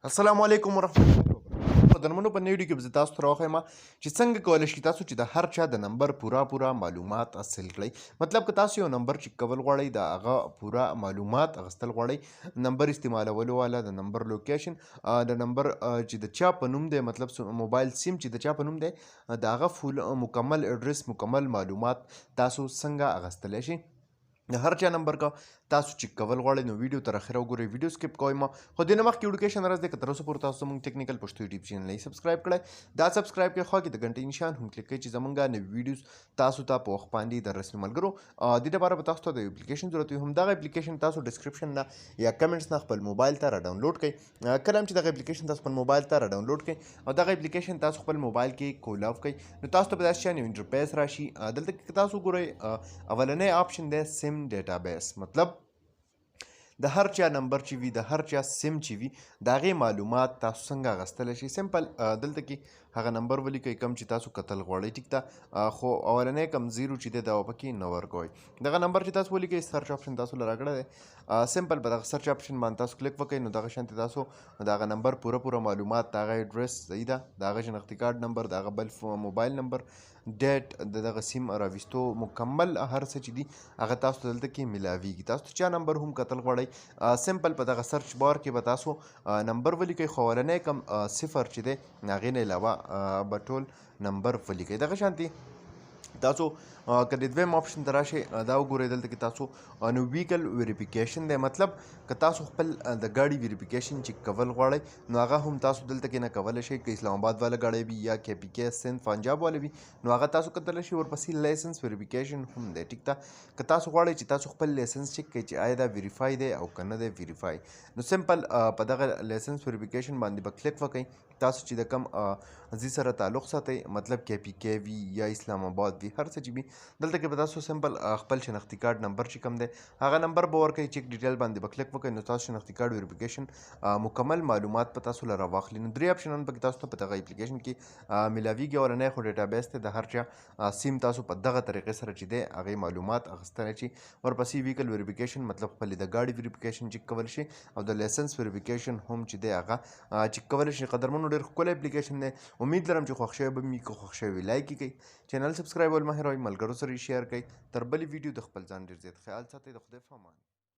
السلام علیکم ورحمۃ الله وبرکاتہ. د نمونو په نیډیو کې به زه تاسو ته راوښیم چې څنګه کولی شئ تاسو چې د هر چا د نمبر پوره معلومات حاصل کړئ. مطلب که تاسو یو نمبر چې کول غواړئ د هغه پوره معلومات اخیستل غواړئ، نمبر استعمالولو والا، د نمبر لوکیشن، د نمبر چې د چا په نوم دی، مطلب موبایل سیم چې د چا په نوم دی، د هغه فول مکمل اډرس، مکمل معلومات تاسو څنګه اخیستلی شئ. د هر چا نمبر کا تاسو چیک کول غواړئ نو ویډیو تر اخره وګورئ. ویډیو سکپ کوئ مه، خو دې نه مخکې وډوکیشن راز دی که تر اوسه پورې تاسو زموږ ټیکنیکل پښتو یوټیوب چینل نه سبسکرایب کړی، دا سبسکرایب کړئ، خوا کې د غنټۍ نشان هم کلیک کړئ چې زموږ نوي ویډیوز تاسو ته په وخت باندې د رسمي ملګرو دې لپاره به تاسو ته د اپلیکیشن ضرورت وي. همدغه اپلیکیشن تاسو ډسکرپشن نه یا کمنټس نه خپل موبایل ته را ډاونلوډ کړئ. کله هم چې دغه اپلیکیشن تاسو خپل موبایل ته را ډاونلوډ کړئ او دغه اپلیکیشن تاسو خپل موبایل کې کول آف کړئ، نو تاسو ته به داسې شان یو انټرفیس راشي. دلته کې تاسو ګورئ اولنی آپشن دی سیم ډیټابیس، مطلب د هر چا نمبر چې وي، د هر چا سیم چې وي، د هغې معلومات تاسو څنګه اخیستلی شئ. سمپل دلته کې هغه نمبر ولیکئ کوم چې تاسو کتل غواړئ، ټیک ده، خو اولنی کم زیرو چې دی دا پکې نه ورکوئ. دغه نمبر چې تاسو ولیکئ سرچ آپشن تاسو له راکړی دی، سمپل په دغه سرچ آپشن باندې تاسو کلیک وکړئ، نو دغه شانتې تاسو د هغه نمبر پوره معلومات، د هغه اډرس صحیح ده، د هغه شناختي کارډ نمبر، د هغه بل موبایل نمبر، ډیټ، د دغه سیم راویستو مکمل هر څه چې دي هغه تاسو ته دلته کې ملاویږي. تاسو چې چا نمبر هم کتل غواړئ، سمپل په دغه سرچ بار کې به تاسو نمبر ولیکئ، خو اولنی کم صفر چې دی هغې نه علاوه به ټول نمبر ولیکئ. دغه شانتې تاسو که د دویم آپشن ته راشئ، دا وګورئ دلته کې تاسو نو ویکل ویریفیکیشن دی، مطلب که تاسو خپل د ګاډي ویریفیکیشن چې کول غواړئ نو هغه هم تاسو دلته کې نه کولی شئ. که اسلام آباد والا ګاډی وي یا کې پی کې سند پنجاب والا وي نو هغه تاسو کتلی شئ. ورپسې لایسنس ویریفیکیشن هم دی، ټیک ده. که تاسو غواړئ چې تاسو خپل لایسنس چیک کړئ چې آیا دا ویریفای دی او که نه دی ویریفای، نو سمپل په دغه لایسنس ویریفیکیشن باندې به کلیک وکړئ. تاسو چې د کوم ځای سره تعلق ساتئ، مطلب کې پی کې وي یا اسلام آباد وي، هر څه چې وي، دلته کې به تاسو سمپل خپل شناختي کارډ نمبر چې کوم دی هغه نمبر به ورکوئ. چیک ډیټیل باندې به کلیک وکړئ، نو تاسو شناختي کارډ ویریفیکیشن مکمل معلومات په تاسو له راواخلي. نو درې اپشنونه پکې تاسو ته په دغه اپلیکیشن کې ملاویږي. اولنی خو ډیټابیس دی، د هر چا سیم تاسو په دغه طریقې سره چې دی هغې معلومات اخیستلی شي. ورپسې ویکل ویریفیکیشن، مطلب خپل د ګاډي ویریفیکیشن چیک کولی شي او د لایسنس ویریفیکیشن هم چې دی هغه چیک کولی شي. قدرمنو ډېر ښکلی اپلیکیشن دی، امید لرم چې خوښ شوی به مې. که خوښ شوی وي لایک یې کړئ، چینل سبسکرایبول مه هېروئ، ملګرو سره یې شیر کړئ. تر بلې ویډیو د خپل ځان ډېر زیات خیال ساتئ. د خدای په امان.